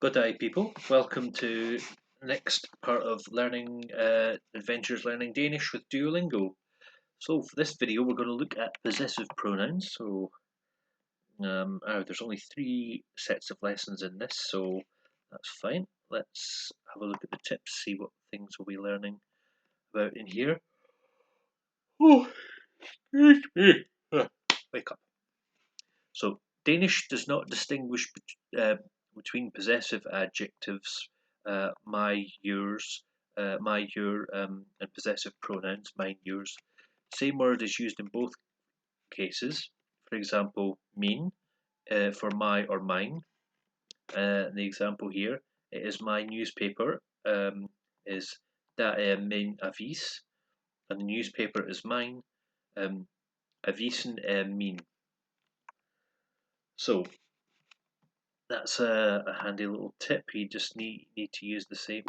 Good day, people. Welcome to the next part of learning Adventures Learning Danish with Duolingo. So for this video, we're going to look at possessive pronouns. There's only 3 sets of lessons in this, so that's fine. Let's have a look at the tips, see what things we'll be learning about in here. Oh, excuse me. Wake up. So Danish does not distinguish between possessive adjectives, my, yours, my, your, and possessive pronouns, mine, yours. Same word is used in both cases. For example, min for my or mine. The example here, it is my newspaper, is dat mijn avis, and the newspaper is mine, avisen min. So that's a handy little tip. You just need to use the same.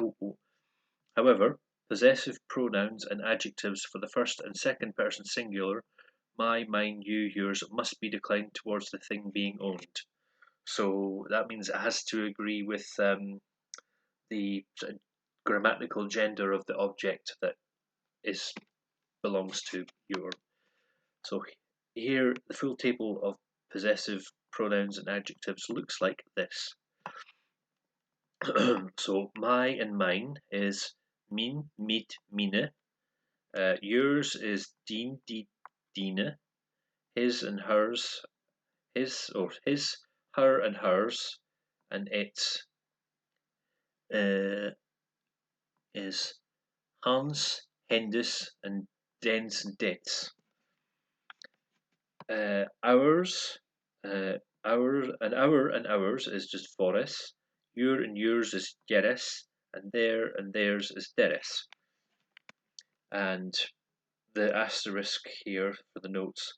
However, possessive pronouns and adjectives for the first and second person singular, my, mine, you, yours, must be declined towards the thing being owned. So that means it has to agree with the grammatical gender of the object that belongs to your. So here, the full table of possessive pronouns and adjectives looks like this. So my and mine is min, mit, mine. Yours is dien, die, dine. His and hers, his, her and hers. And its is Hans, Hendis, and dens and dets. Ours, our and ours is just foris. Your and yours is deres, and theirs is deres. And the asterisk here for the notes,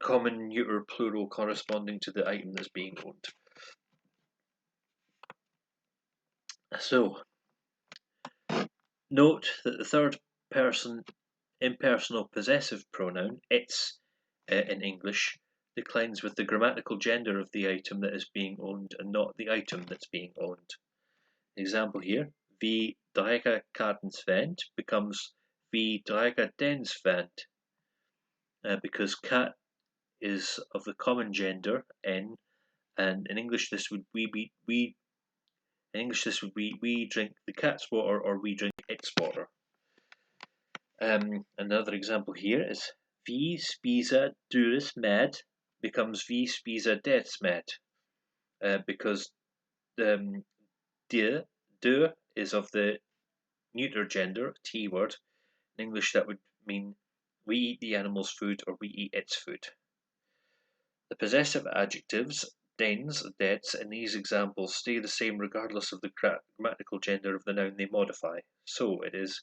common neuter plural corresponding to the item that's being owned. So, note that the third person impersonal possessive pronoun, its, in English, declines with the grammatical gender of the item that is being owned and not the item that's being owned. Example here, vi drikker kattens vand becomes vi drikker dens vand, because cat is of the common gender n, and in English this would we drink the cat's water or we drink its water. Another example here is vi spiser deres mad becomes vi spiser deres mad, because der is of the neuter gender, T word. In English that would mean we eat the animal's food or we eat its food. The possessive adjectives dens, dets in these examples stay the same regardless of the grammatical gender of the noun they modify. So it is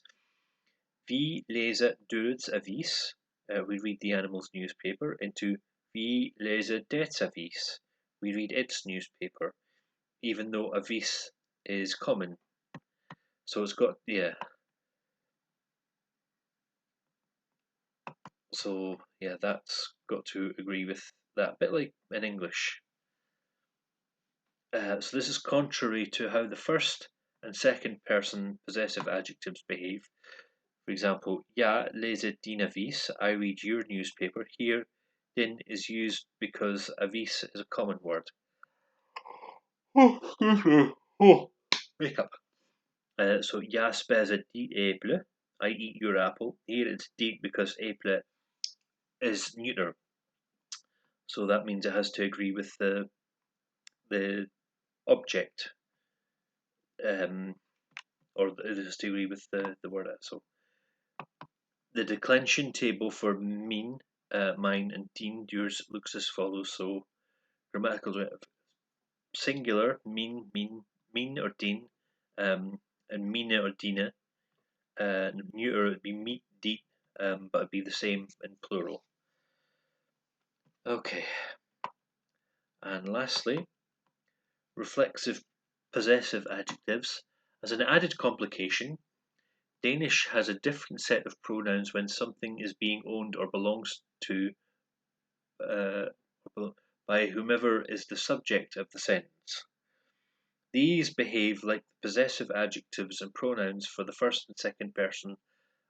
vi leser døds avis, we read the animal's newspaper, into vi leser dets avis, we read its newspaper, even though avis is common. So it's got, So that's got to agree with that, a bit like in English. So this is contrary to how the first and second person possessive adjectives behave. For example, jeg leser din avis, I read your newspaper. Here, din is used because avis is a common word. Excuse me. Wake up. So jeg spiser dit æble, I eat your apple. Here it's dit because æble is neuter. So that means it has to agree with the object, or it has to agree with the word. So the declension table for min, mine, and dien, yours looks as follows. So grammatical singular, min or dien, and mine or dine. Neuter would be meet, dit, but it'd be the same in plural. Okay. And lastly, reflexive possessive adjectives. As an added complication, Danish has a different set of pronouns when something is being owned or belongs to by whomever is the subject of the sentence. These behave like possessive adjectives and pronouns for the first and second person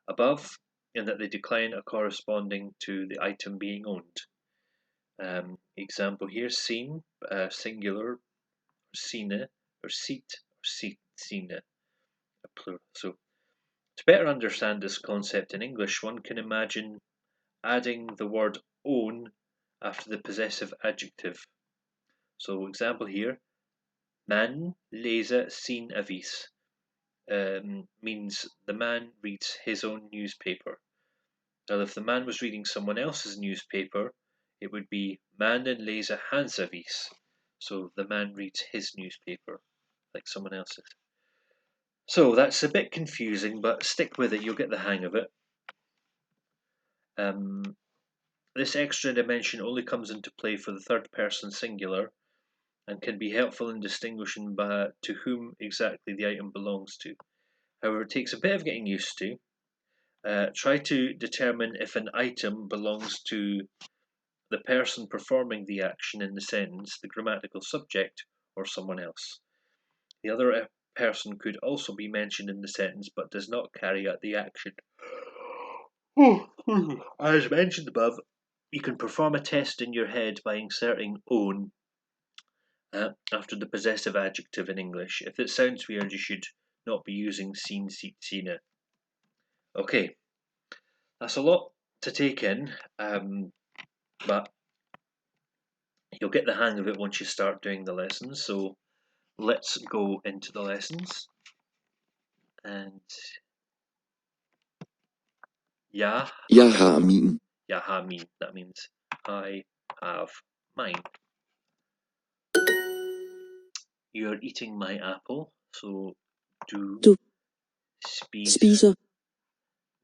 above, in that they decline a corresponding to the item being owned. Example here, seen, singular, or sine, or seat, or sine, plural. So, to better understand this concept in English, one can imagine adding the word own after the possessive adjective. So, example here, man leser sin avis, means the man reads his own newspaper. Now, if the man was reading someone else's newspaper, it would be mannen leser hans avis. So the man reads his newspaper, like someone else's. So that's a bit confusing, but stick with it, you'll get the hang of it. This extra dimension only comes into play for the third person singular and can be helpful in distinguishing to whom exactly the item belongs to. However, it takes a bit of getting used to. Try to determine if an item belongs to the person performing the action in the sentence, the grammatical subject, or someone else. The other person could also be mentioned in the sentence but does not carry out the action. As mentioned above, you can perform a test in your head by inserting own after the possessive adjective in English. If it sounds weird, you should not be using seen, seat, seen. Okay, that's a lot to take in, but you'll get the hang of it once you start doing the lessons. So let's go into the lessons. And Jeg har min. Jeg har min. That means I have mine. You're eating my apple, so du spiser.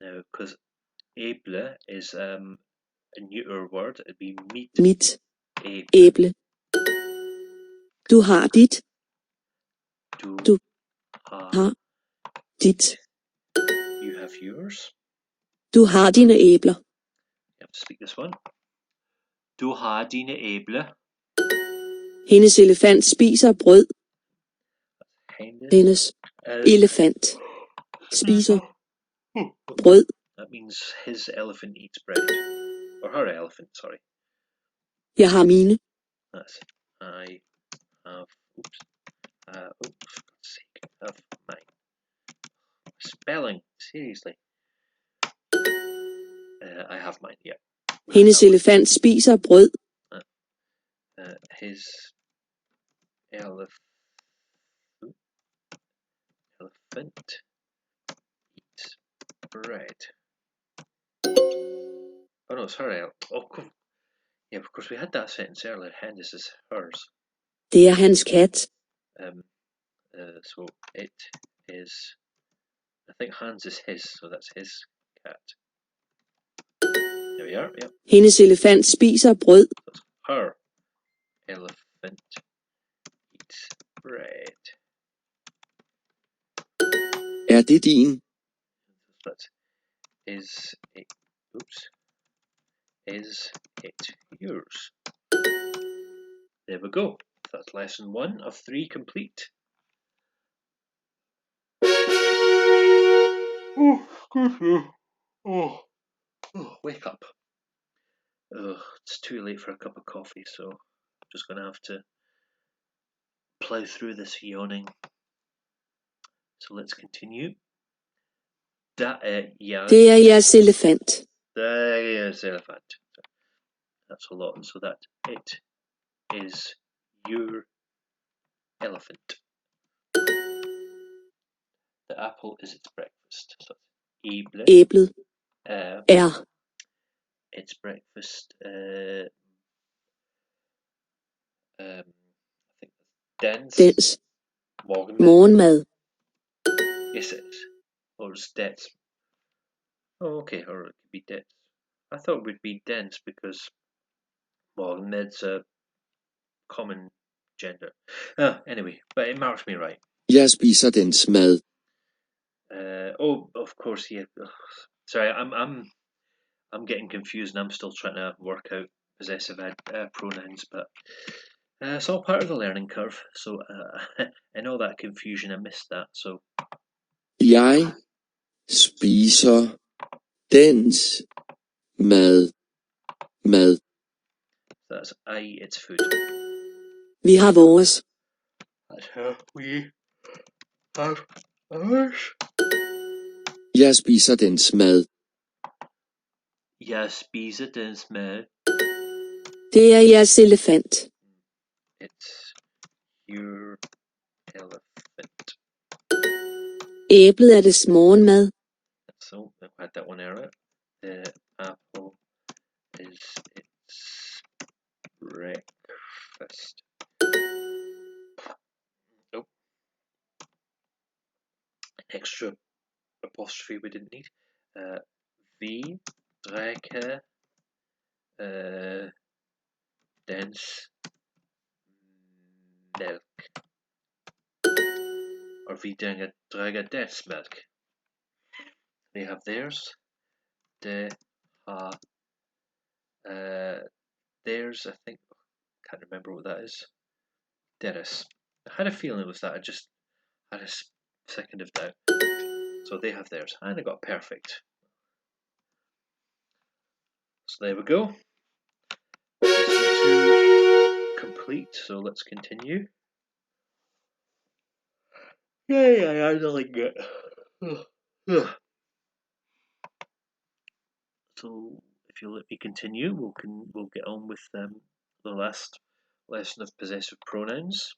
Now, because æble is a neuter word, it'd be mit æble. Du har dit. Du har dit. You have yours. Du har dine æbler. You have to speak this one. Du har dine æbler. Hendes elefant spiser brød. Hendes elefant spiser brød. That means his elephant eats bread. Or her elephant, sorry. Jeg har mine. That's I have, for God's sake, have mine. Spelling, seriously. I have mine, yeah. Hendes elefant spiser brød. His elephant eats bread. Oh no, it's her. Oh, cool. Yeah, of course we had that sentence earlier. Hennes is hers. Det er hans kat. So it is. I think Hans is his, so that's his cat. There we are. Yep. Hendes elefant spiser brød. That's her elephant eats bread. Er det din? That is it. Oops. Is it yours? There we go. That's lesson 1 of 3 complete. Oh, wake up. It's too late for a cup of coffee, so I'm just going to have to plow through this yawning. So let's continue. Det er jeres elefant. There's elephant. That's a lot. So that it is your elephant. The apple is its breakfast. So Æblet er. Its breakfast. I think dens morgenmad. Yes, it is. Or it's dets. Oh, okay. Or it could be dets. I thought it would be dens because morgenmad's a common gender. Anyway, but it marks me right. Jeg spiser dens mad. Oh, of course, yeah. Sorry, I'm getting confused and I'm still trying to work out possessive pronouns, but It's all part of the learning curve, so in all that confusion I missed that, so Jeg spiser dens mad. that's I eat its food. Vi har vores. That's how we have ours. Jeg spiser dens mad. Jeg spiser dens mad. Det er jeres elefant. It's your elephant. Æblet er dets morgenmad. So I had that one earlier. The apple is its breakfast. Nope. Extra apostrophe we didn't need. Vi drikker dens mælk. Or vi drikker dens mælk. They have theirs. They have theirs, I think. Can't remember what that is. Deres. I had a feeling it was that. I just had a second of doubt. So they have theirs. And I got perfect. So there we go. Lesson 2 complete. So let's continue. Yay, I handling it. So if you'll let me continue, we'll get on with the last lesson of possessive pronouns.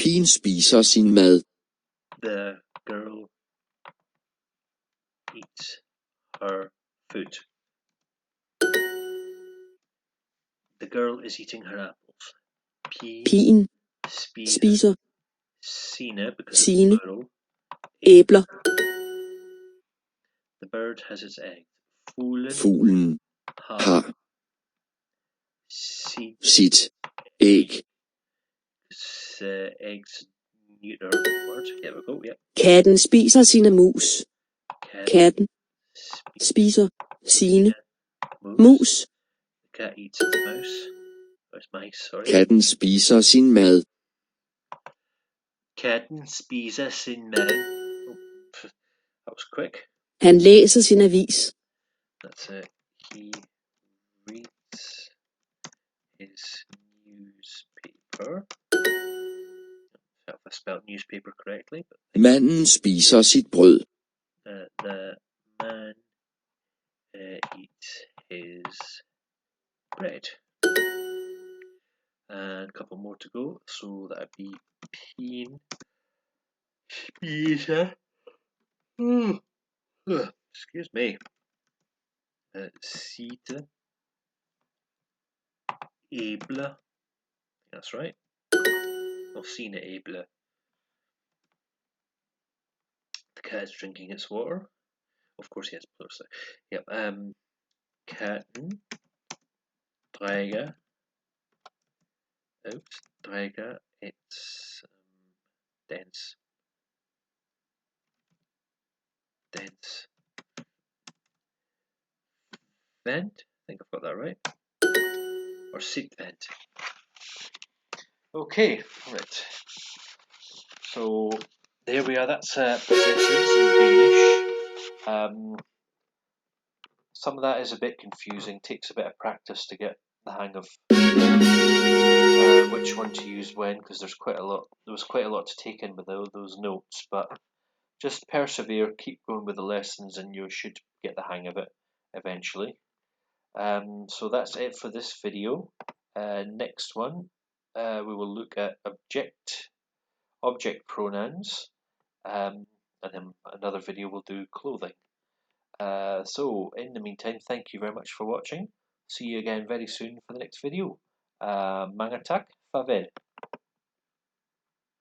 Pigen spiser sin mad. The girl eats her food. The girl is eating her apples. Pigen spiser sine, because sine it's plural. æbler. The bird has its egg. Fuglen har sit æg. Eggs neuter word. Here we go. Yep. Katten spiser sine mus. Katten spiser sine mus. The cat eats its mouse. Or its mice, sorry. Katten spiser sin mad. Katten spiser sin mad. Oh, that was quick. Han læser sin avis. That's it. He reads his newspaper. I don't know if I spelled newspaper correctly. But Manden spiser sit brød. the man eats his bread. And a couple more to go. So that'd be pigen spiser. Excuse me. Site æbler. That's right. Or sine æbler. The cat's drinking its water. Of course, he has closer. Yep. Katten drikker its dens vent. I think I've got that right. Or sit vent. Okay, right. So there we are. That's possessives in Danish. Some of that is a bit confusing. Takes a bit of practice to get the hang of which one to use when, because there's quite a lot. There was quite a lot to take in with those notes, but just persevere, keep going with the lessons, and you should get the hang of it eventually. So that's it for this video. Next one, we will look at object pronouns, and then another video we'll do clothing. So in the meantime, thank you very much for watching. See you again very soon for the next video. Mange tak, farvel.